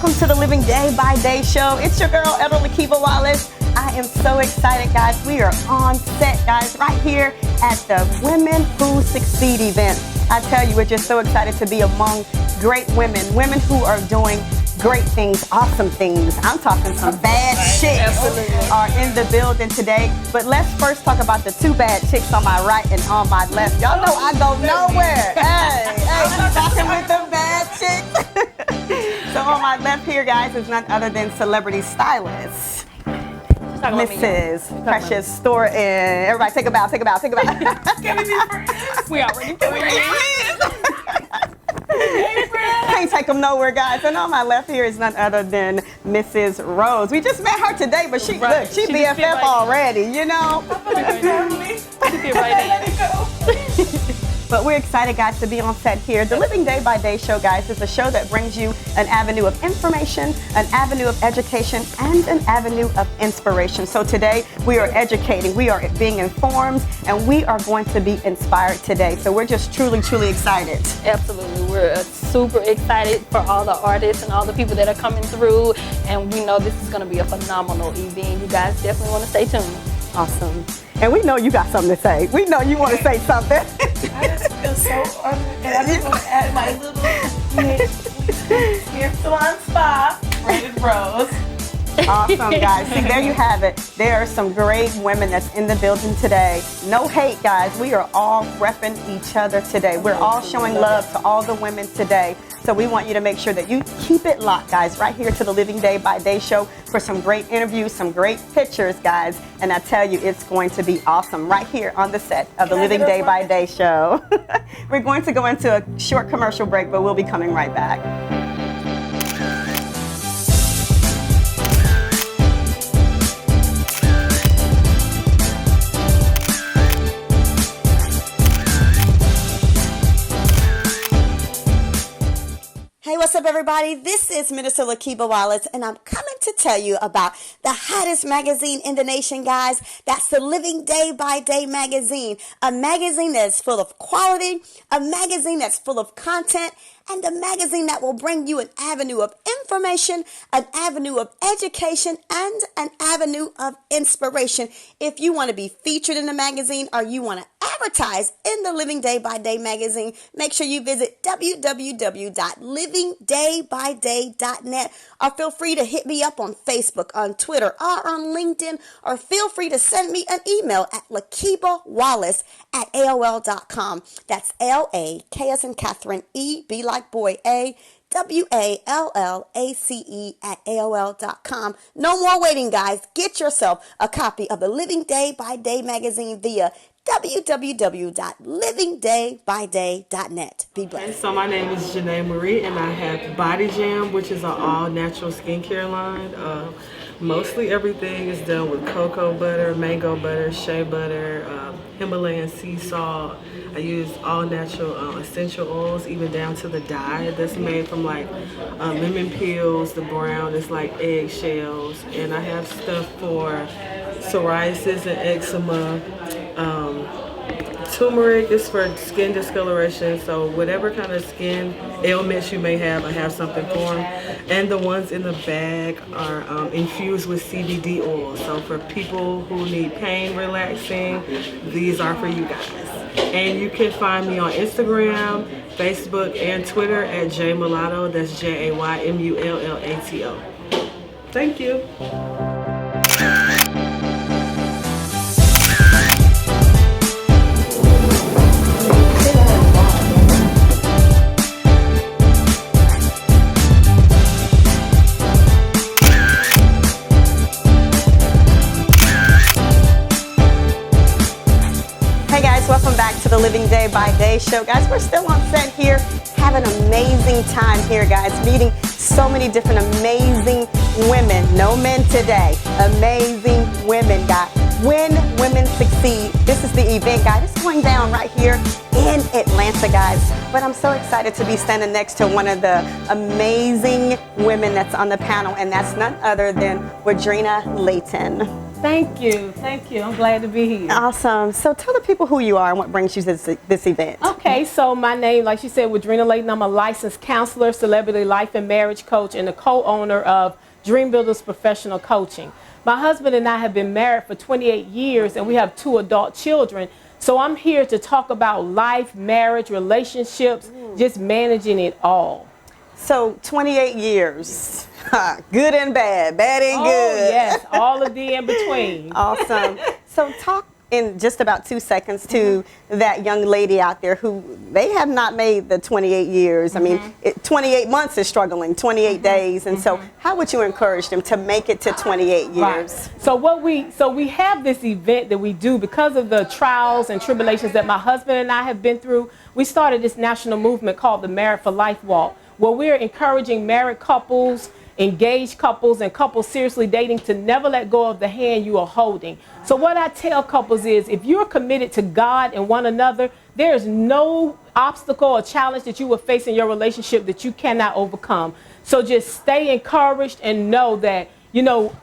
welcome to the Living Day by Day show. It's your girl, Elder Lakiba Wallace. I am so excited, guys. We are on set, guys, right here at the Women Who Succeed event. I tell you, we're just so excited to be among great women who are doing great things, awesome things. I'm talking some bad chicks are in the building today. But let's first talk about the two bad chicks on my right and on my left. Y'all know I go nowhere. Hey, I'm talking with the bad chicks. So on my left here, guys, is none other than celebrity stylist, Mrs. Precious Thornton. Everybody take a bow, take a bow, take a bow. We already doing Can't take them nowhere, guys. And on my left here is none other than Mrs. Rose. We just met her today, but she look, she BFF right already, you know. She fit right in. But we're excited, guys, to be on set here. The Living Day by Day show, guys, is a show that brings you an avenue of information, an avenue of education, and an avenue of inspiration. So today, we are educating, we are being informed, and we are going to be inspired today. So we're just truly, truly excited. Absolutely. We're super excited for all the artists and all the people that are coming through. And we know this is going to be a phenomenal event. You guys definitely want to stay tuned. Awesome. And we know you got something to say. We know you want to say something. I just feel so honored, and I just want to add my little hair salon spa, Braided Rose. Awesome, guys. See, there you have it. There are some great women that's in the building today. No hate, guys. We are all repping each other today. We're all showing love to all the women today. So we want you to make sure that you keep it locked, guys, right here to the Living Day by Day show for some great interviews, some great pictures, guys. And I tell you, it's going to be awesome right here on the set of the Living Day by Day show. We're going to go into a short commercial break, but we'll be coming right back. Hey, what's up, everybody? This is Minister Lakiba Wallace, and I'm coming to tell you about the hottest magazine in the nation, guys. That's the Living Day by Day magazine, a magazine that is full of quality, a magazine that's full of content, and a magazine that will bring you an avenue of information, an avenue of education, and an avenue of inspiration. If you want to be featured in the magazine or you want to advertise in the Living Day by Day magazine, make sure you visit www.livingdaybyday.net, or feel free to hit me up on Facebook, on Twitter, or on LinkedIn, or feel free to send me an email at lakibawallace@aol.com. That's L-A-K as in Catherine, E-B like boy, A-W-A-L-L-A-C-E@AOL.com. No more waiting, guys. Get yourself a copy of the Living Day by Day magazine via www.livingdaybyday.net. Be blessed. Okay, so my name is Janae Marie, and I have Body Jam, which is an all-natural skincare line. Mostly everything is done with cocoa butter, mango butter, shea butter, Himalayan sea salt. I use all natural essential oils, even down to the dye that's made from like lemon peels. The brown is like eggshells. And I have stuff for psoriasis and eczema. Turmeric is for skin discoloration, so whatever kind of skin ailments you may have, I have something for them. And the ones in the bag are infused with CBD oil. So for people who need pain relaxing, these are for you guys. And you can find me on Instagram, Facebook, and Twitter at JMulatto. That's JAYMULLATO. Thank you. Welcome back to the Living Day by Day show, guys. We're still on set here, having an amazing time here, guys, meeting so many different amazing women. No men today. Amazing women, guys. When Women Succeed. This is the event, guys. It's going down right here in Atlanta, guys. But I'm so excited to be standing next to one of the amazing women that's on the panel, and that's none other than Wadrina Layton. Thank you. I'm glad to be here. Awesome. So tell the people who you are and what brings you to this event. Okay, so my name, like she said, was Drina Layton. I'm a licensed counselor, celebrity life and marriage coach, and the co-owner of Dream Builders Professional Coaching. My husband and I have been married for 28 years, and we have 2 adult children. So I'm here to talk about life, marriage, relationships, just managing it all. So 28 years, good and bad, bad and good. Oh, yes, all of the in between. Awesome. So talk in just about 2 seconds to that young lady out there who they have not made the 28 years. I mean, 28 months is struggling, 28 days. And so how would you encourage them to make it to 28 years? Right. So we have this event that we do because of the trials and tribulations that my husband and I have been through. We started this national movement called the Married for Life Walk, where we're encouraging married couples, engaged couples, and couples seriously dating to never let go of the hand you are holding. So what I tell couples is, if you're committed to God and one another, there is no obstacle or challenge that you will face in your relationship that you cannot overcome. So just stay encouraged and know that,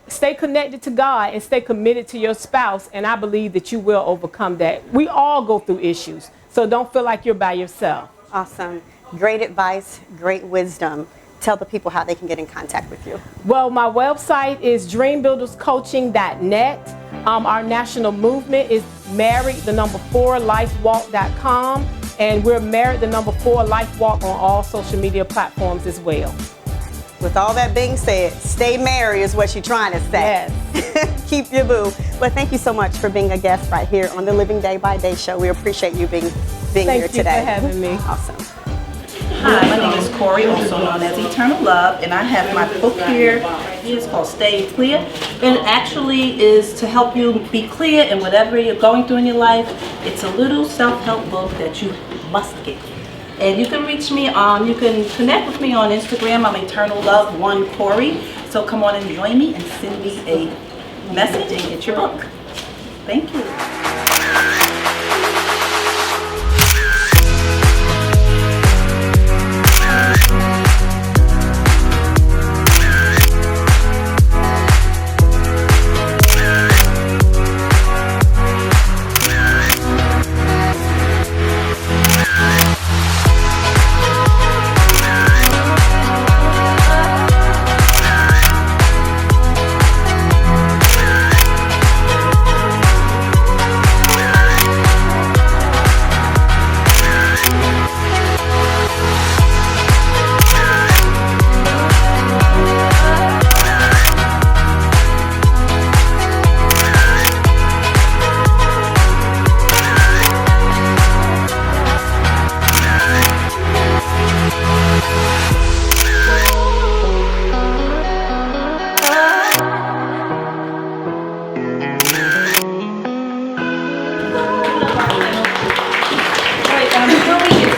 stay connected to God and stay committed to your spouse, and I believe that you will overcome that. We all go through issues, so don't feel like you're by yourself. Awesome. Great advice, great wisdom. Tell the people how they can get in contact with you. Well, my website is dreambuilderscoaching.net. Our national movement is married4lifewalk.com, and we're married4lifewalk on all social media platforms as well. With all that being said, stay married is what you're trying to say. Yes. Keep your boo. Well, thank you so much for being a guest right here on the Living Day by Day show. We appreciate you being here today. Thank you for having me. Awesome. Hi, my name is Corey, also known as Eternal Love, and I have my book here. It's called Stay Clear, and it actually is to help you be clear in whatever you're going through in your life. It's a little self-help book that you must get. And you can reach me you can connect with me on Instagram. I'm Eternal Love 1 Corey. So come on and join me and send me a message and get your book. Thank you.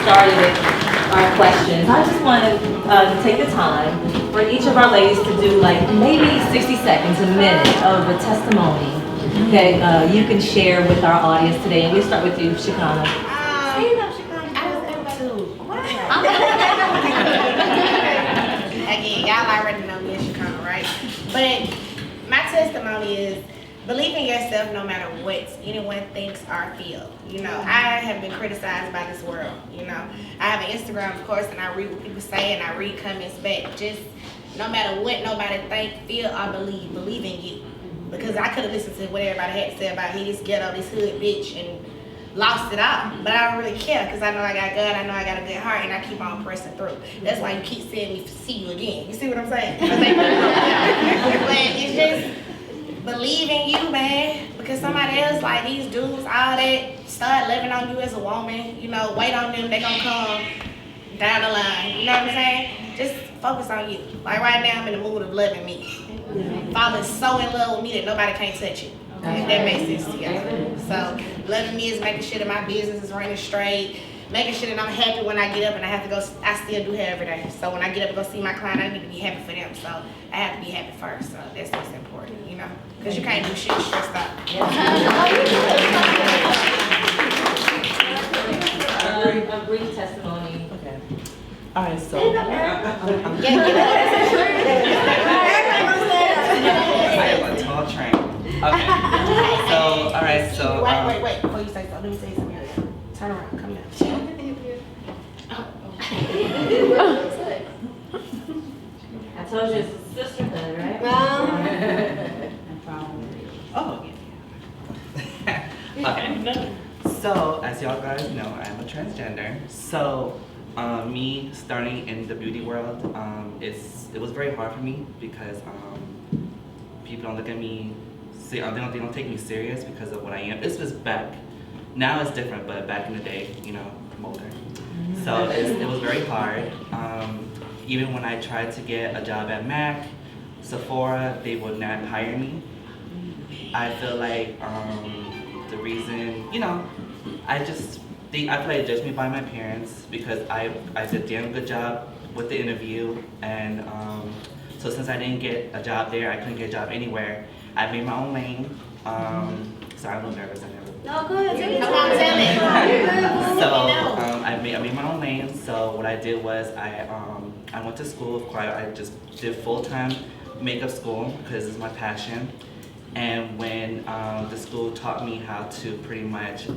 Started with our questions. I just wanted to take the time for each of our ladies to do like maybe 60 seconds, a minute of a testimony that you can share with our audience today. And we'll start with you, Shekinah. Again, y'all already know me as Shekinah, right? But my testimony is believe in yourself no matter what anyone thinks or feel. I have been criticized by this world. I have an Instagram, of course, and I read what people say and I read comments back. Just no matter what nobody think, feel, or believe in you. Because I could have listened to what everybody had to say about me, this ghetto, this hood bitch, and lost it all. But I don't really care because I know I got God, I know I got a good heart, and I keep on pressing through. That's why you keep seeing me see you again. You see what I'm saying? But it's just believe in you, man, because somebody else, like these dudes, all that, start living on you as a woman, wait on them, they gonna come down the line, you know what I'm saying? Just focus on you. Like right now, I'm in the mood of loving me. Father's so in love with me that nobody can't touch it. If that makes sense to you. So, loving me is making sure that my business is running straight, making sure that I'm happy when I get up and I have to go, I still do hair every day. So when I get up and go see my client, I need to be happy for them. So I have to be happy first. So that's what's important, because you can't do shit stressed out. A brief testimony. Okay. All right, so. Get up. I am a tall train. Okay. So, all right. So. Wait. Before you say something, let me say something else. Turn around. Come down. I told you it's a sisterhood, right? Oh. Okay. So, as y'all guys know, I'm a transgender. So, me starting in the beauty world, it was very hard for me because people don't look at me. They don't take me serious because of what I am. This was back. Now it's different, but back in the day, you know, I'm older. So it was very hard. Even when I tried to get a job at MAC, Sephora, they would not hire me. I feel like the reason, you know, I feel like they judged me by my parents because I did a damn good job with the interview, and so since I didn't get a job there, I couldn't get a job anywhere. I made my own lane. Sorry, I'm a little nervous. No, go ahead. Take it. Come on, tell me. So I made my own lane. So what I did was I went to school. I just did full-time makeup school because it's my passion. And when the school taught me how to pretty much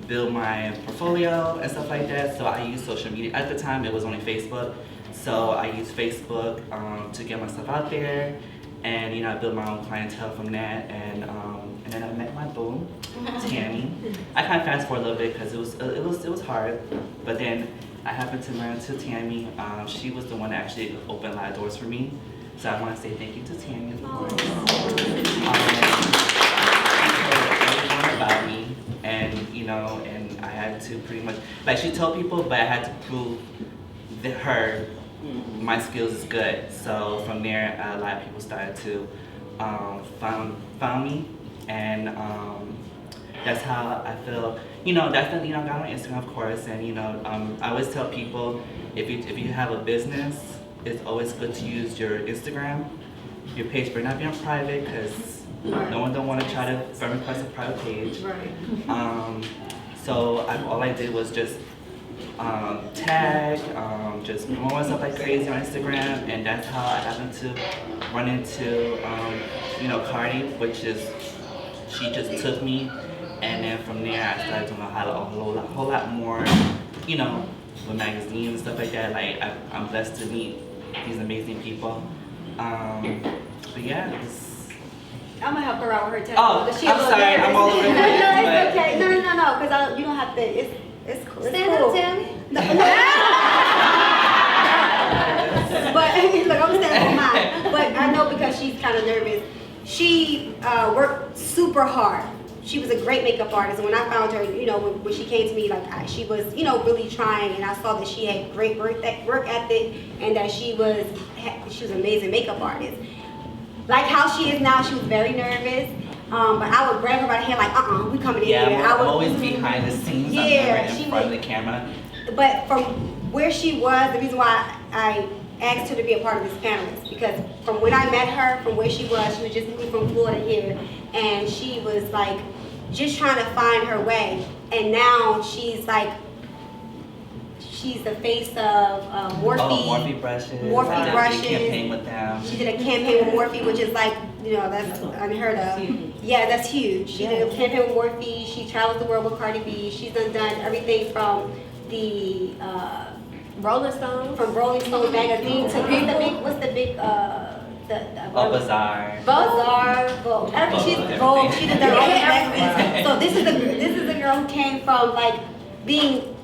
build my portfolio and stuff like that, so I used social media. At the time, it was only Facebook. So I used Facebook to get myself out there. And you know, I built my own clientele from that, and then I met my boo, Tammy. I kind of fast forward a little bit because it was hard, but then I happened to learn to Tammy. She was the one that actually opened a lot of doors for me. So I want to say thank you to Tammy, of course. She told everyone about me, and you know, and I had to pretty much she told people, but I had to prove that my skills is good. So from there, a lot of people started to found me, and that's how I feel. You know, that's the, you know, I got on Instagram, of course, and you know, I always tell people if you have a business, it's always good to use your Instagram, your page, but not be on private because no one don't want to try to friend request a private page. Right. So all I did was just tag, just promote myself like crazy on Instagram, and that's how I happened to run into, you know, Cardi, which is, she just took me, and then from there I started to know how to a whole lot more, you know, with magazines and stuff like that. Like I'm blessed to meet these amazing people. But yeah, I'm gonna help her out with her oh, testimony. I'm sorry, I'm all over the place. No, it's okay. No, because you don't have to. It's cool. Stand up, Tammy. No. But look, I'm standing for mine. But I know because she's kind of nervous. She worked super hard. She was a great makeup artist, and when I found her, you know, when she came to me, like she was, you know, really trying, and I saw that she had great work ethic, and that she was an amazing makeup artist. Like how she is now, she was very nervous. But I would grab her by the hand like, we coming in here. I'm always behind the scenes. I'm never in front of the camera. But from where she was, the reason why I asked her to be a part of this panel is because from when I met her, from where she was just moving from Florida here, and she was like just trying to find her way. And now she's like, she's the face of Morphe. Oh, Morphe brushes. Morphe I did brushes. a campaign with them. She did a campaign with Morphe, which is like, you know, that's unheard of. Yeah, that's huge. She did a campaign with Morphe. She travels the world with Cardi B. She's done everything from the Rolling Stone magazine to what's the big Bazaar. Vogue. She's Vogue. She did that all magazines. So this is a girl who came from like being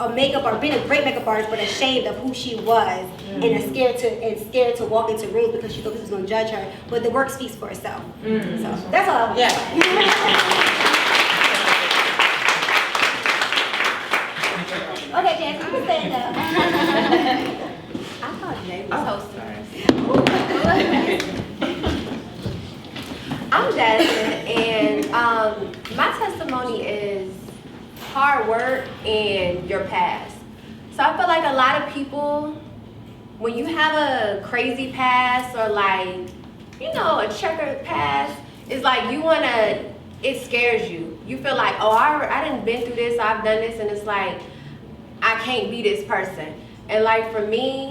a being a great makeup artist, but ashamed of who she was, and scared to walk into rooms because she thought this was going to judge her. But the work speaks for itself. So that's all I want to say. Okay, Jan, you can stand up. I thought Jay was hosting. I'm Jasmine, and my testimony is hard work and your past. So I feel like a lot of people, when you have a crazy past or like, you know, a checkered past, it's like it scares you. You feel like, oh, I done been through this, I've done this, and it's like, I can't be this person. And like for me,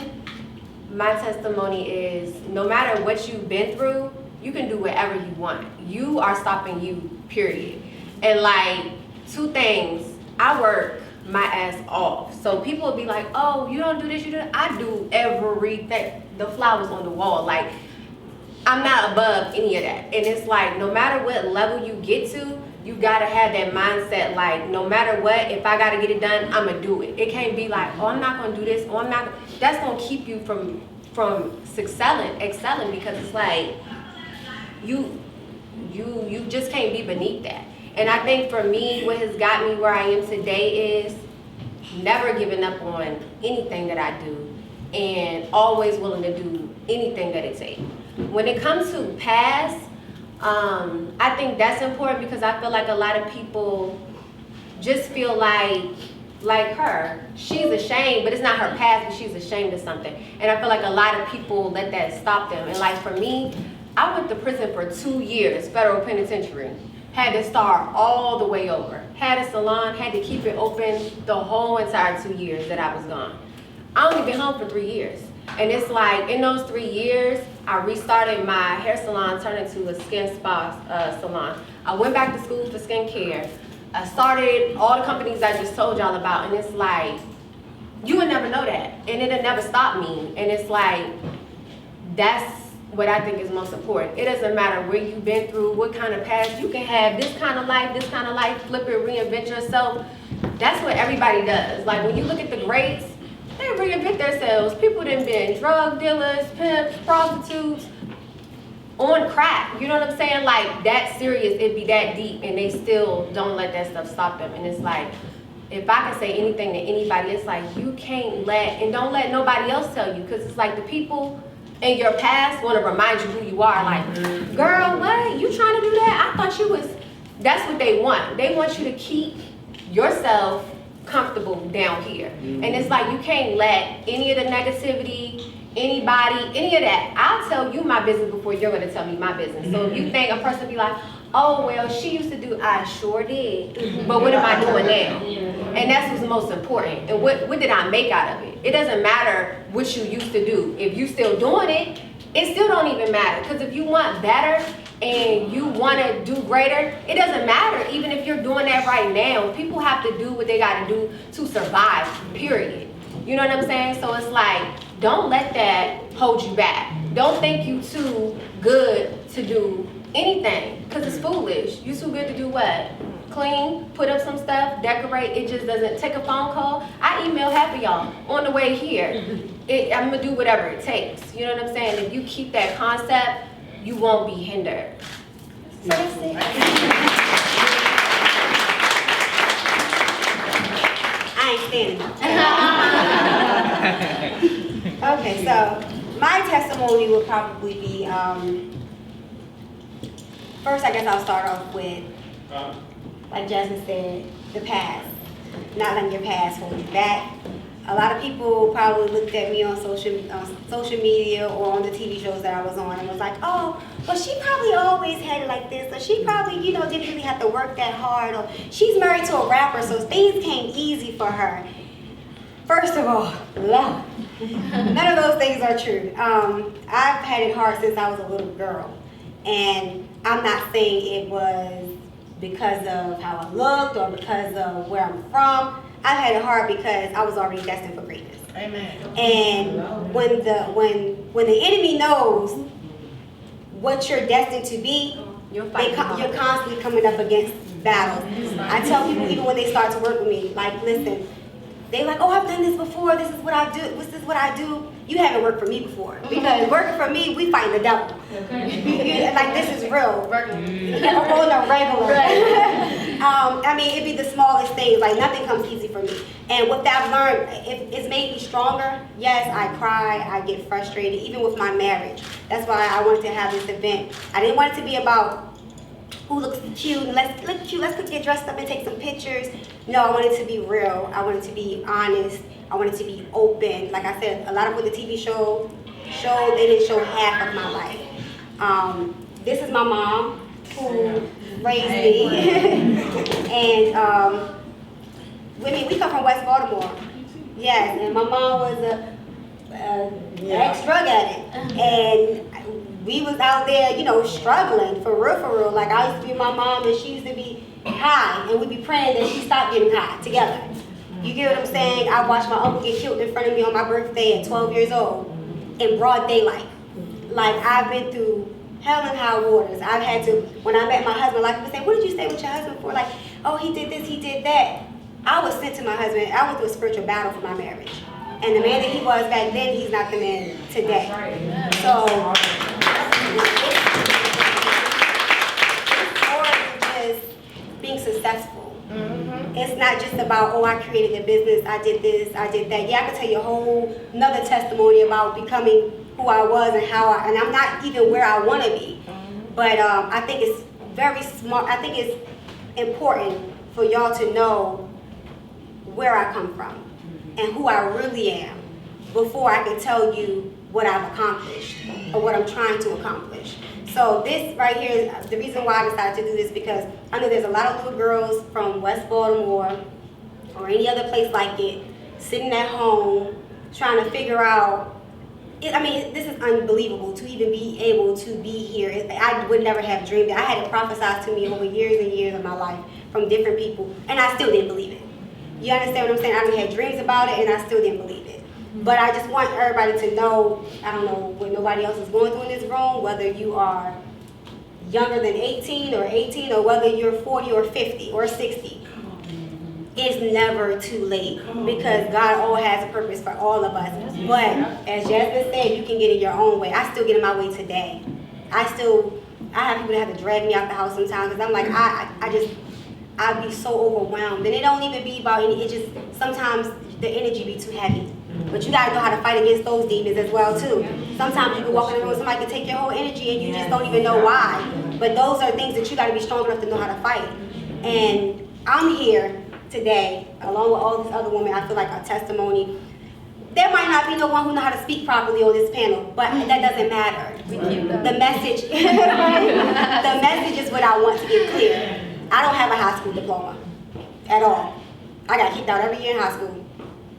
my testimony is no matter what you've been through, you can do whatever you want. You are stopping you, period. And like, 2 things, I work my ass off. So people will be like, oh, you don't do this, you do that. I do everything. The flowers on the wall. Like, I'm not above any of that. And it's like, no matter what level you get to, you gotta have that mindset, like, no matter what, if I gotta get it done, I'ma do it. It can't be like, oh, I'm not gonna do this, oh, I'm not. That's gonna keep you from excelling, because it's like, you just can't be beneath that. And I think for me, what has got me where I am today is never giving up on anything that I do and always willing to do anything that it takes. When it comes to past, I think that's important because I feel like a lot of people just feel like her, she's ashamed, but it's not her past, but she's ashamed of something. And I feel like a lot of people let that stop them. And like for me, I went to prison for 2 years, federal penitentiary. Had to start all the way over. Had a salon, had to keep it open the whole entire 2 years that I was gone. I only been home for 3 years. And it's like, in those 3 years, I restarted my hair salon, turned into a skin spa salon. I went back to school for skincare. I started all the companies I just told y'all about, and it's like, you would never know that, and it'll never stop me. And it's like, that's what I think is most important. It doesn't matter where you've been through, what kind of past. You can have this kind of life, flip it, reinvent yourself. That's what everybody does. Like when you look at the greats, they reinvent themselves. People that have been drug dealers, pimps, prostitutes, on crack. You know what I'm saying? Like that serious, it'd be that deep, and they still don't let that stuff stop them. And it's like, if I could say anything to anybody, it's like you can't let, and don't let nobody else tell you, because it's like the people in your past want to remind you who you are. Like, girl, what? You trying to do that? I thought you was, that's what they want. They want you to keep yourself comfortable down here. And it's like, you can't let any of the negativity, anybody, any of that. I'll tell you my business before you're going to tell me my business. So if you think a person be like, oh, well, she used to do, I sure did. But what am I doing now? And that's what's most important. And what did I make out of it? It doesn't matter what you used to do. If you still doing it, it still don't even matter. Because if you want better and you want to do greater, it doesn't matter. Even if you're doing that right now, people have to do what they got to do to survive, period. You know what I'm saying? So it's like, don't let that hold you back. Don't think you too good to do anything, because it's foolish. You too good to do what? Clean, put up some stuff, decorate. It just doesn't take a phone call. I email half of y'all on the way here. I'm gonna do whatever it takes. You know what I'm saying? If you keep that concept, you won't be hindered. So that's it. I ain't standing. Okay, so my testimony will probably be, first I guess I'll start off with, like Jasmine said, the past. Not letting your past hold you back. A lot of people probably looked at me on social media or on the TV shows that I was on and was like, oh, well, she probably always had it like this, or she probably, didn't really have to work that hard, or she's married to a rapper, so things came easy for her. First of all, love. None of those things are true. I've had it hard since I was a little girl, and I'm not saying it was because of how I looked or because of where I'm from. I've had it hard because I was already destined for greatness. Amen. And when the enemy knows what you're destined to be, you're constantly coming up against battles. I tell people even when they start to work with me, like, listen, they like, oh, I've done this before. This is what I do. This is what I do. You haven't worked for me before, because working for me, we fight the devil. Like, this is real. On a regular. I mean, it'd be the smallest things. Like, nothing comes easy for me. And what I've learned, it's made me stronger. Yes, I cry. I get frustrated, even with my marriage. That's why I wanted to have this event. I didn't want it to be about who looks cute, and let's look cute, let's get dressed up and take some pictures. No, I want it to be real. I want it to be honest. I want it to be open. Like I said, a lot of what the TV show showed, they didn't show half of my life. This is my mom who raised me. And we come from West Baltimore. Yes, and my mom was an ex-drug addict. And we was out there, you know, struggling for real. Like I used to be with my mom and she used to be high and we'd be praying that she stopped getting high together. You get what I'm saying? I watched my uncle get killed in front of me on my birthday at 12 years old in broad daylight. Like I've been through hell and high waters. I've had to, when I met my husband, like people say, what did you stay with your husband for? Like, oh, he did this, he did that. I was sent to my husband. I went through a spiritual battle for my marriage. And the man that he was back then, he's not the man today. So, it's more than just being successful. It's not just about, oh, I created a business, I did this, I did that. Yeah, I can tell you a whole another testimony about becoming who I was and how and I'm not even where I want to be. But I think it's very smart. I think it's important for y'all to know where I come from and who I really am before I can tell you what I've accomplished or what I'm trying to accomplish. So this right here is the reason why I decided to do this, because I know there's a lot of little girls from West Baltimore or any other place like it sitting at home trying to figure out, I mean, this is unbelievable to even be able to be here. I would never have dreamed it. I had it prophesied to me over years and years of my life from different people, and I still didn't believe it. You understand what I'm saying? I done had dreams about it, and I still didn't believe it. But I just want everybody to know, I don't know what nobody else is going through in this room, whether you are younger than 18 or whether you're 40 or 50 or 60. It's never too late because God always has a purpose for all of us. But as Jasmine said, you can get in your own way. I still get in my way today. I have people that have to drag me out the house sometimes because I'm like, I'd be so overwhelmed. And it don't even be about any, it just, sometimes the energy be too heavy. But you gotta know how to fight against those demons as well too. Sometimes you can walk in the room, somebody can take your whole energy and you just don't even know why. But those are things that you gotta be strong enough to know how to fight. And I'm here today, along with all these other women, I feel like a testimony. There might not be no one who know how to speak properly on this panel, but that doesn't matter. The message, the message is what I want to get clear. I don't have a high school diploma at all. I got kicked out every year in high school,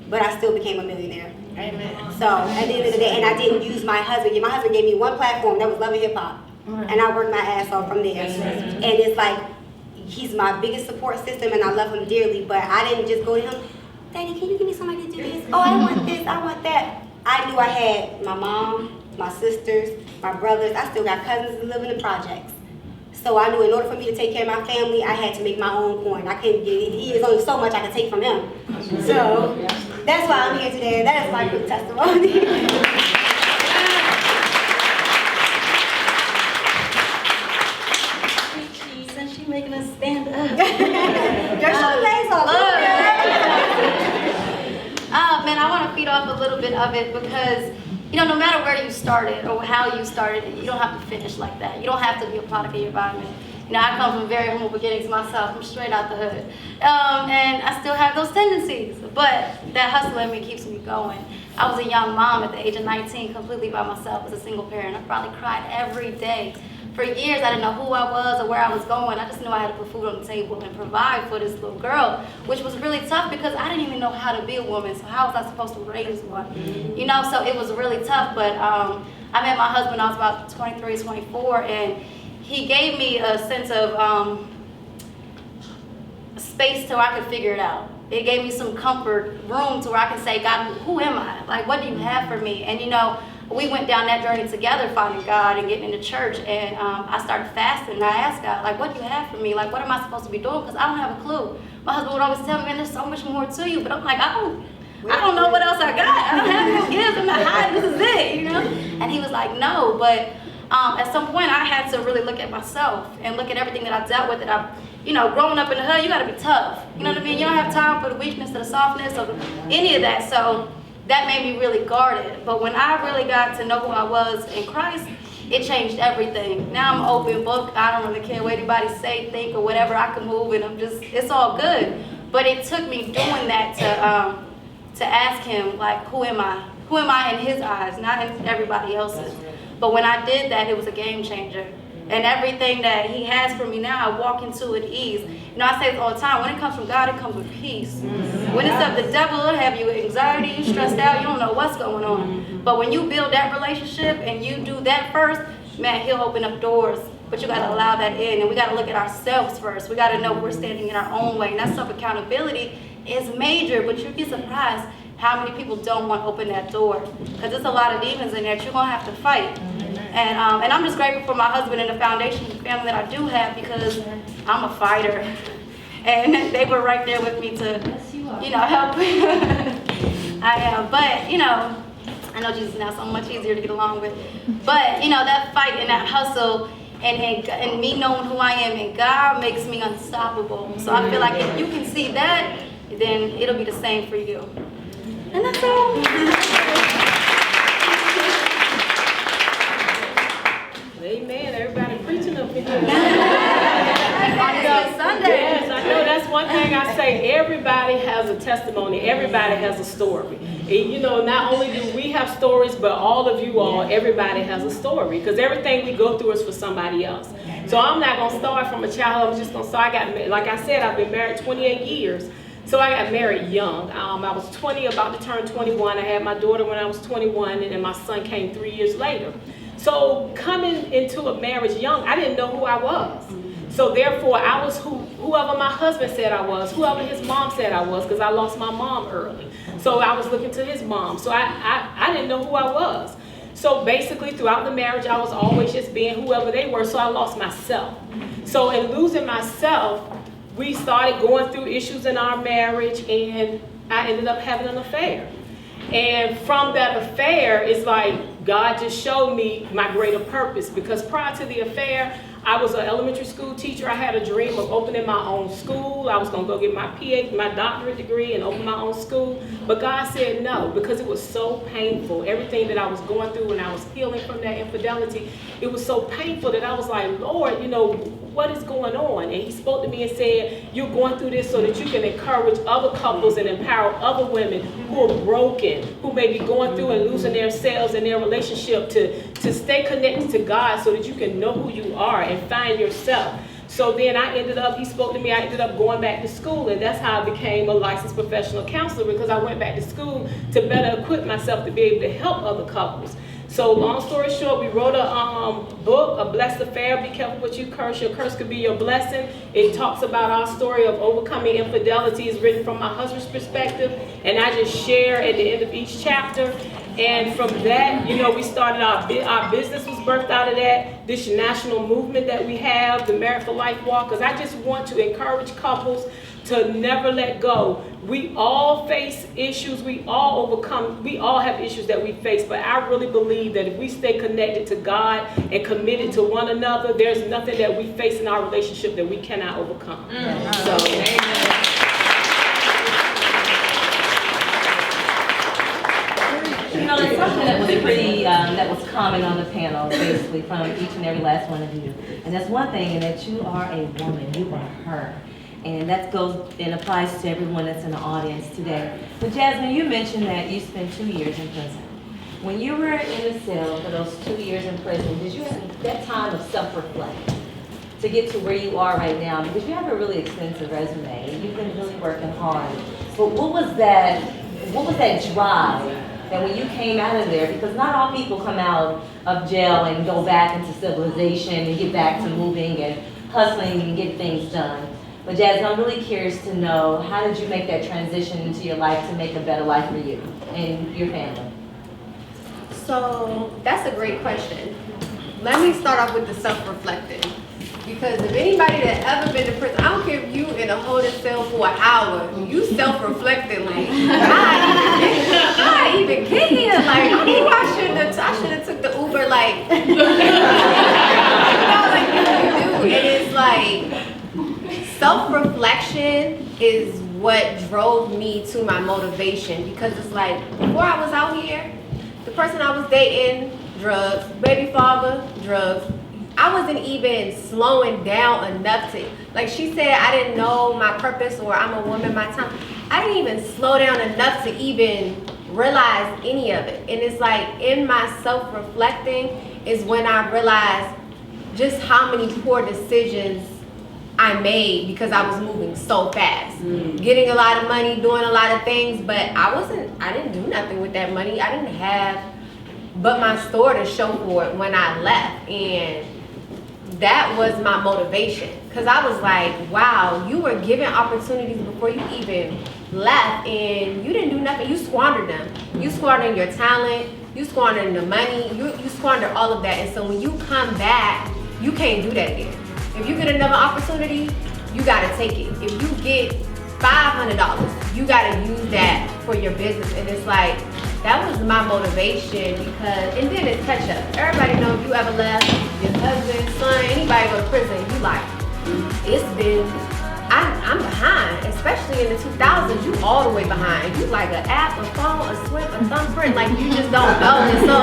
but I still became a millionaire. Amen. So at the end of the day, and I didn't use my husband. My husband gave me one platform, that was Love and Hip Hop, and I worked my ass off from there. And it's like, he's my biggest support system, and I love him dearly, but I didn't just go to him, Daddy, can you give me somebody to do this? Oh, I want this, I want that. I knew I had my mom, my sisters, my brothers. I still got cousins that live in the projects. So I knew in order for me to take care of my family, I had to make my own coin. I couldn't get it. There's only so much I could take from him. So that's why I'm here today. That is my quick testimony. Since she's making us stand up. Your shoelace off. Man, I want to feed off a little bit of it because, you know, no matter where you started or how you started, you don't have to finish like that. You don't have to be a product of your environment. You know, I come from very humble beginnings myself. I'm straight out the hood. And I still have those tendencies, but that hustle in me keeps me going. I was a young mom at the age of 19, completely by myself as a single parent. I probably cried every day. For years, I didn't know who I was or where I was going. I just knew I had to put food on the table and provide for this little girl, which was really tough because I didn't even know how to be a woman. So how was I supposed to raise one? You know, so it was really tough. But I met my husband, I was about 23, 24, and he gave me a sense of space to where I could figure it out. It gave me some comfort, room to where I can say, God, who am I? Like, what do you have for me? And you know, we went down that journey together, finding God and getting into church, and I started fasting, and I asked God, like, what do you have for me? Like, what am I supposed to be doing? Because I don't have a clue. My husband would always tell me, man, there's so much more to you, but I'm like, I don't know what else I got. I don't have no gifts, I'm not hiding, this is it, you know? And he was like, no, but at some point I had to really look at myself and look at everything that I dealt with, that I've, you know, growing up in the hood, you gotta be tough. You know what I mean? You don't have time for the weakness or the softness or any of that, so that made me really guarded. But when I really got to know who I was in Christ, it changed everything. Now I'm an open book. I don't really care what anybody say, think, or whatever. I can move, and I'm just, it's all good. But it took me doing that to ask him, like, who am I? Who am I in his eyes, not in everybody else's? But when I did that, it was a game changer. And everything that he has for me now, I walk into at ease. You know, I say this all the time, when it comes from God, it comes with peace. When it's of the devil, it'll have you anxiety, you stressed out, you don't know what's going on. But when you build that relationship and you do that first, man, he'll open up doors, but you gotta allow that in, and we gotta look at ourselves first. We gotta know we're standing in our own way, and that self-accountability is major, but you'd be surprised how many people don't want to open that door, because there's a lot of demons in there that you're gonna have to fight. And I'm just grateful for my husband and the foundation family that I do have, because I'm a fighter, and they were right there with me to, help. I am, but I know Jesus now, so much easier to get along with. But that fight and that hustle, and me knowing who I am, and God makes me unstoppable. So I feel like if you can see that, then it'll be the same for you. And that's all. Amen. Everybody preaching up in here. Sunday. Yes, I know that's one thing I say. Everybody has a testimony. Everybody has a story. And not only do we have stories, but all of you all, everybody has a story. Because everything we go through is for somebody else. So I'm not going to start from a child. I'm just going to start. Like I said, I've been married 28 years. So I got married young. I was 20, about to turn 21. I had my daughter when I was 21, and then my son came 3 years later. So coming into a marriage young, I didn't know who I was. So therefore, I was whoever my husband said I was, whoever his mom said I was, because I lost my mom early. So I was looking to his mom. So I didn't know who I was. So basically, throughout the marriage, I was always just being whoever they were, so I lost myself. So in losing myself, we started going through issues in our marriage, and I ended up having an affair. And from that affair, it's like God just showed me my greater purpose, because prior to the affair, I was an elementary school teacher. I had a dream of opening my own school. I was going to go get my PhD, my doctorate degree, and open my own school. But God said no, because it was so painful. Everything that I was going through when I was healing from that infidelity, it was so painful that I was like, Lord, what is going on? And he spoke to me and said, you're going through this so that you can encourage other couples and empower other women who are broken, who may be going through and losing themselves and their relationship, to stay connected to God so that you can know who you are and find yourself. So then he spoke to me, I ended up going back to school, and that's how I became a licensed professional counselor, because I went back to school to better equip myself to be able to help other couples. So long story short, we wrote a book, A Blessed Affair, Be Careful What You Curse. Your curse could be your blessing. It talks about our story of overcoming infidelity. It's written from my husband's perspective, and I just share at the end of each chapter. And from that, we started our business was birthed out of that, this national movement that we have, the Married for Life Walk, because I just want to encourage couples to never let go. We all face issues, we all overcome, we all have issues that we face, but I really believe that if we stay connected to God and committed to one another, there's nothing that we face in our relationship that we cannot overcome. So, amen. It's something that was that was common on the panel, basically, from each and every last one of you. And that's one thing, and that you are a woman, you are her. And that goes and applies to everyone that's in the audience today. But Jasmine, you mentioned that you spent 2 years in prison. When you were in the cell for those 2 years in prison, did you have that time of self-reflect to get to where you are right now? Because you have a really extensive resume, and you've been really working hard. But what was that drive? And when you came out of there, because not all people come out of jail and go back into civilization and get back to moving and hustling and get things done. But Jasmine, I'm really curious to know, how did you make that transition into your life to make a better life for you and your family? So that's a great question. Let me start off with the self-reflecting. Because if anybody that ever been to prison, I don't care if you in a holding cell for an hour, you self-reflecting like, I even get here. Like, I knew I should have took the Uber, like, like you do. And it's like, self-reflection is what drove me to my motivation. Because it's like, before I was out here, the person I was dating, drugs, baby father, drugs. I wasn't even slowing down enough to, like she said, I didn't know my purpose, or I'm a woman, my time. I didn't even slow down enough to even realize any of it. And it's like, in my self-reflecting is when I realized just how many poor decisions I made because I was moving so fast. Getting a lot of money, doing a lot of things, but I didn't do nothing with that money. I didn't have but my store to show for it when I left. And that was my motivation, because I was like, wow, you were given opportunities before you even left and you didn't do nothing. You squandered them. You squandered your talent, you squandered the money, you squandered all of that. And so when you come back, you can't do that again. If you get another opportunity, you gotta take it. If you get $500, you gotta use that for your business. And it's like, that was my motivation, because, and then it's catch up. Everybody knows if you ever left, your husband, son, anybody go to prison, you like, it's been, I'm behind, especially in the 2000s, you all the way behind. You like an app, a phone, a swim, a thumbprint, like you just don't know. And so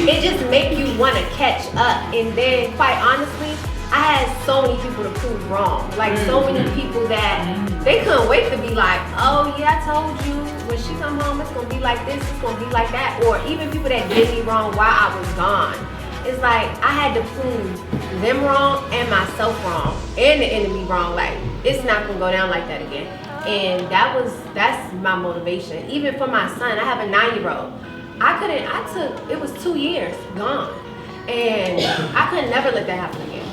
it just make you want to catch up. And then quite honestly, I had so many people to prove wrong. Like so many people that they couldn't wait to be like, oh yeah, I told you, when she come home, it's gonna be like this, it's gonna be like that. Or even people that did me wrong while I was gone. It's like I had to prove them wrong and myself wrong and the enemy wrong. Like it's not gonna go down like that again. And that's my motivation. Even for my son, I have a 9-year-old. It was 2 years gone. And I could never let that happen again.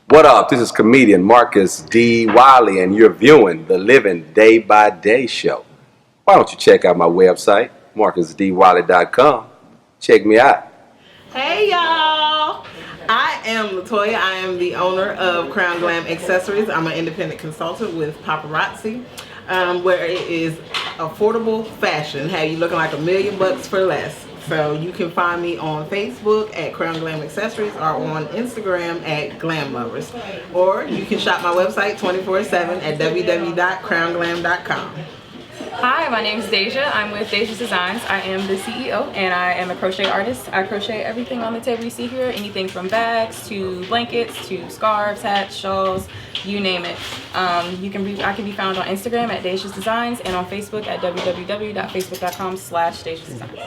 What up? This is comedian Marcus D. Wiley, and you're viewing the Living Day by Day show. Why don't you check out my website, marcusdwiley.com. Check me out. Hey y'all! I am Latoya. I am the owner of Crown Glam Accessories. I'm an independent consultant with Paparazzi, where it is affordable fashion. Have you looking like $1 million for less? So you can find me on Facebook at Crown Glam Accessories or on Instagram at Glam Lovers. Or you can shop my website 24/7 at www.crownglam.com. Hi, my name is Deja. I'm with Deja's Designs. I am the CEO and I am a crochet artist. I crochet everything on the table you see here, anything from bags to blankets to scarves, hats, shawls, you name it. I can be found on Instagram at Deja's Designs and on Facebook at www.facebook.com/Deja's Designs.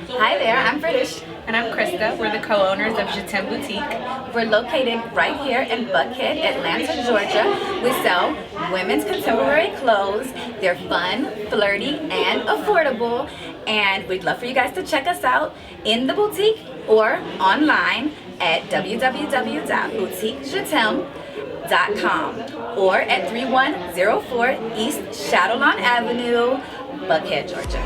Hi there, I'm British. And I'm Krista. We're the co-owners of Je T'aime Boutique. We're located right here in Buckhead, Atlanta, Georgia. We sell women's contemporary clothes. They're fun, flirty, and affordable. And we'd love for you guys to check us out in the boutique or online at www.boutiquejet'aime.com or at 3104 East Shadowlawn Avenue, Buckhead, Georgia.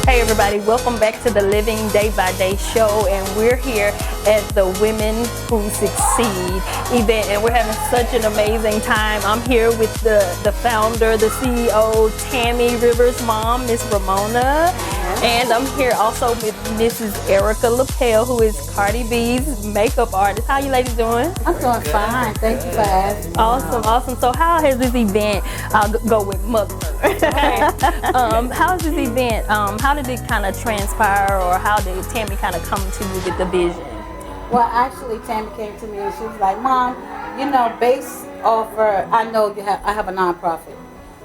Everybody, welcome back to the Living Day by Day show, and we're here at the Women Who Succeed event, and we're having such an amazing time. I'm here with the founder, the CEO, Tammy Rivers' mom, Miss Ramona, and I'm here also with Mrs. Erica LaPelle, who is Cardi B's makeup artist. How you ladies doing? I'm doing fine. Thank you for asking. Awesome. So how has this event, I'll go with mother first. Okay. How is this event, how did it kind of transpire, or how did Tammy kind of come to you with the vision? Well, actually, Tammy came to me and she was like, Mom, you know, based off I know I have a nonprofit,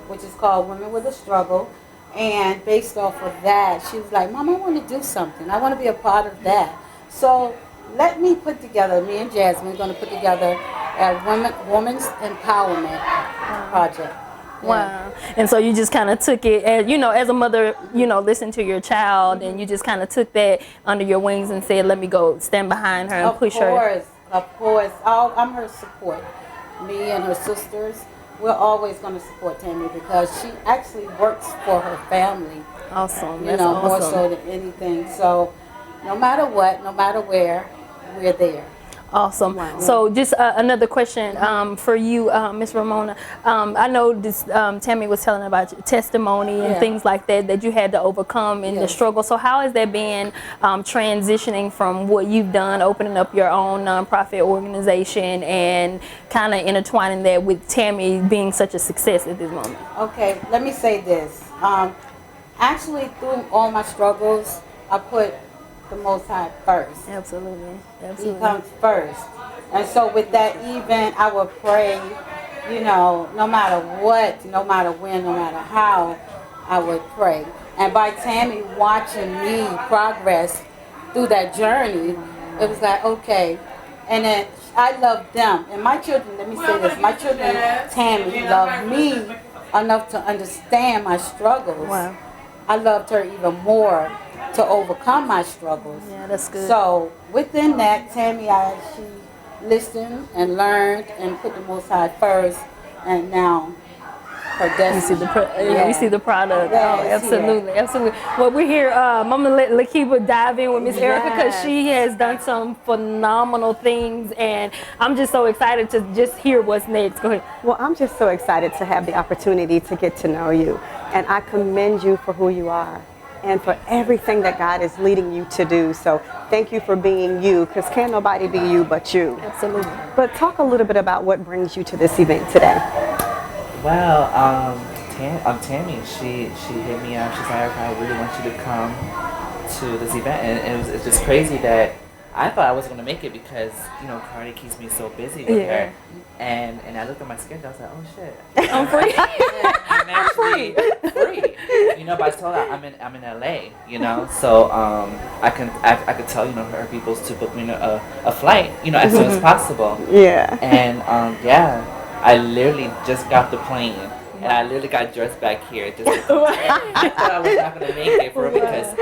which is called Women with a Struggle. And based off of that, she was like, Mom, I want to do something. I want to be a part of that. So let me put together, me and Jasmine are going to put together a women's empowerment project. Wow. And so you just kind of took it, as, you know, as a mother, you know, listen to your child, and you just kind of took that under your wings and said, let me go stand behind her and push her. Of course. I'm her support. Me and her sisters, we're always going to support Tammy because she actually works for her family. Awesome. You know, more so than anything. So no matter what, no matter where, we're there. Awesome. Wow. So just another question for you, Ms. Ramona. I know this, Tammy was telling about your testimony and Yeah. things like that you had to overcome in the Yes. struggle. So how has that been transitioning from what you've done, opening up your own nonprofit organization and kind of intertwining that with Tammy being such a success at this moment? Okay, let me say this. Actually, through all my struggles, I put the Most High first. Absolutely. He comes first. And so with that even, I would pray, you know, no matter what, no matter when, no matter how, I would pray. And by Tammy watching me progress through that journey, it was like, okay. And then I love them. And my children, let me say this, my children, Tammy, love me enough to understand my struggles. Wow. I loved her even more to overcome my struggles. Yeah, that's good. So within that, Tammy, she listened and learned and put the Most High first, and now her destiny. We see the product. Yes, Oh, absolutely, absolutely. Well, we're here. I'm gonna let Lakiba dive in with Miss Erica because Yes. she has done some phenomenal things, and I'm just so excited to just hear what's next. Go ahead. Well, I'm just so excited to have the opportunity to get to know you. And I commend you for who you are and for everything that God is leading you to do. So thank you for being you, because can't nobody be you but you. Absolutely. But talk a little bit about what brings you to this event today. Well, Tammy, she hit me up. She's like, Erica, I really want you to come to this event. And it's just crazy that I thought I wasn't going to make it because, you know, Cardi keeps me so busy with her. And I looked at my schedule, I was like, oh shit. I'm free. I'm actually free. You know, but I told her I'm in LA, you know, so I could tell, you know, her peoples to book me a flight, you know, as soon as possible. Yeah. And I literally just got the plane. And I literally got dressed back here. Just I thought I was not going to make it for because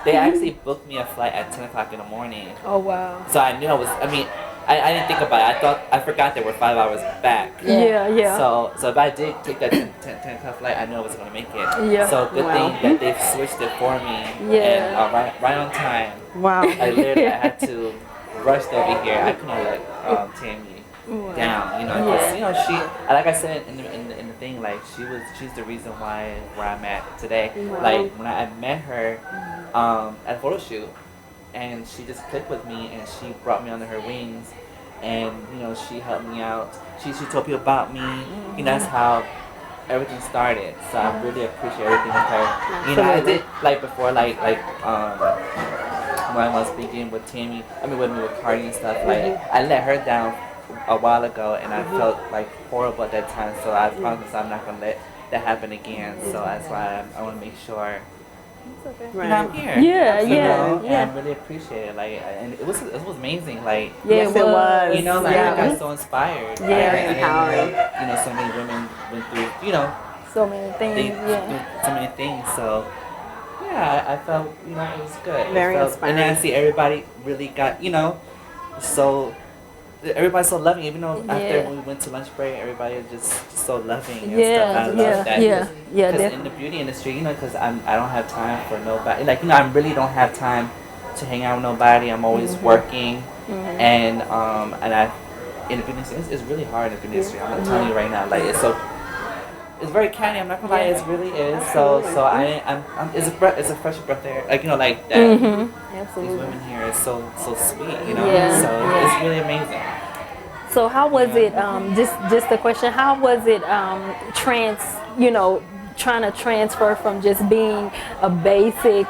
they actually booked me a flight at 10 o'clock in the morning. Oh, wow. So I knew I didn't think about it. I forgot they were 5 hours back. Yeah. So if I did take that 10 o'clock flight, I knew I was going to make it. Yeah. So good Wow. thing that they switched it for me. Yeah. And right on time. Wow. I had to rush over here. I couldn't let Tammy down, you know, because you know like I said in the thing, like she's the reason where I'm at today. Wow. Like when I met her at a photo shoot, and she just clicked with me, and she brought me under her wings, and you know she helped me out. She told people about me. You know, that's how everything started. So I really appreciate everything with her. You know, I did like before, like when I was speaking with Tammy, with Cardi and stuff. Like I let her down a while ago, and I felt like horrible at that time. So I promise I'm not gonna let that happen again. So that's why I want to make sure. You know, I'm here. Yeah, you yeah, know, yeah. And I really appreciate it. Like, and it was amazing. Like, Yes, it was. You know, like Yeah. I got so inspired. Yeah. And, Empowering. you know, so many women went through, you know, So many things. so many things. So yeah, I felt, you know, it was good. Very And then I see everybody really got, you know, so everybody's so loving. Even though after when we went to lunch break, everybody was just so loving and stuff. I love that. Because in the beauty industry, you know, because I don't have time for nobody. Like, you know, I really don't have time to hang out with nobody. I'm always working, and I in the beauty industry, it's really hard in the beauty industry. I'm telling you right now, like it's very candy. I'm not gonna lie, it really is. So it's a fresh breath there. Like, you know, like that. Absolutely. These women here is so sweet, you know. Yeah. So it's really amazing. So how was it? Just a question. How was it? Trying to transfer from just being a basic,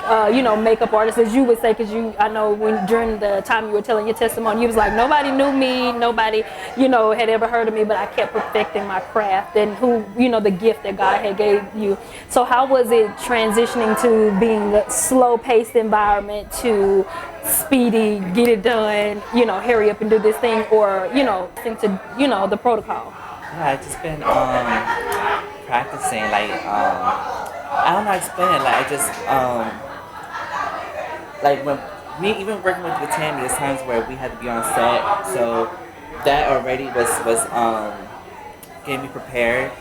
makeup artist, as you would say, because I know during the time you were telling your testimony, you was like, nobody knew me, nobody, had ever heard of me, but I kept perfecting my craft and the gift that God had gave you. So how was it transitioning to being a slow-paced environment to speedy, get it done, hurry up and do this thing, or, into, the protocol? Yeah, I've just been practicing, like, I don't know how to explain it, like, I just, like, when me even working with Tammy, there's times where we had to be on set, so that already was getting me prepared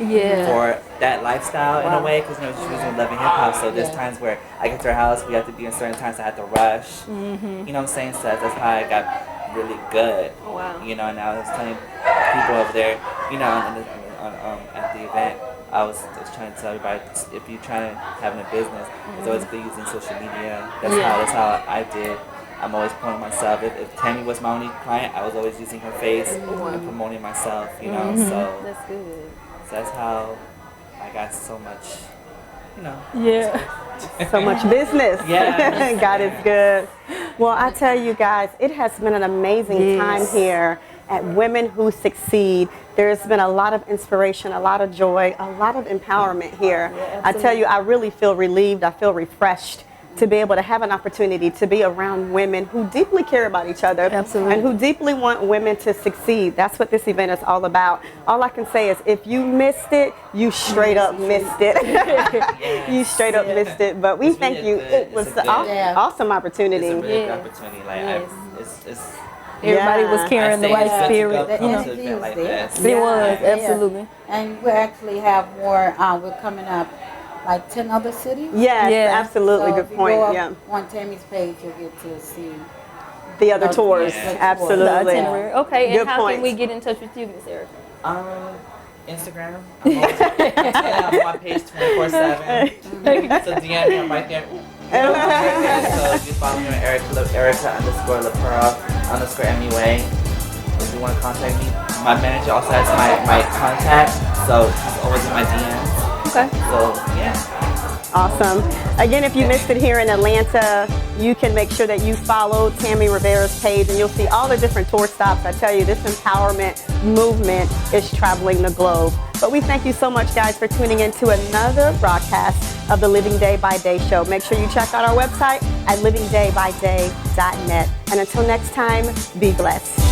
for that lifestyle in a way, because, she was in Love and Hip Hop, so there's times where I get to her house, we have to be in certain times, I have to rush, you know what I'm saying, so that's how I got really good. Oh, wow. You know, and I was telling people over there, you know, at the event, I was trying to tell everybody, if you're trying to have a business, it's always good using social media. That's how I did. I'm always promoting myself. If Tammy was my only client, I was always using her face and promoting myself, you know. So That's good. So that's how I got so much, you know. Yeah. So much business. Yeah. God is good. Well, I tell you guys, it has been an amazing time here at Women Who Succeed. There's been a lot of inspiration, a lot of joy, a lot of empowerment here. I tell you, I really feel relieved. I feel refreshed to be able to have an opportunity to be around women who deeply care about each other and who deeply want women to succeed. That's what this event is all about. All I can say is if you missed it, you straight up missed it. You straight up missed it. But we thank you. It was an awesome opportunity. It's a really good opportunity. Like, it's Everybody was carrying the right spirit. The energy was there. It was, absolutely. And we actually have more, we're coming up like 10 other cities. Yes, absolutely. So Good if you point. go up Yeah. on Tammy's page, you'll get to see the other tours. Yeah. Absolutely. The itinerary. Okay, and Good how point. can we get in touch with you, Miss Erica? Instagram. I'm on my page 24/7. So DM me, I'm right there. So you follow me on Erica_LaPearl_MUA. If you want to contact me, my manager also has my contact, so he's always in my DMs. Okay. So yeah. Awesome. Again, if you missed it here in Atlanta, you can make sure that you follow Tammy Rivera's page and you'll see all the different tour stops. I tell you, this empowerment movement is traveling the globe. But we thank you so much, guys, for tuning in to another broadcast of the Living Day by Day show. Make sure you check out our website at livingdaybyday.net. And until next time, be blessed.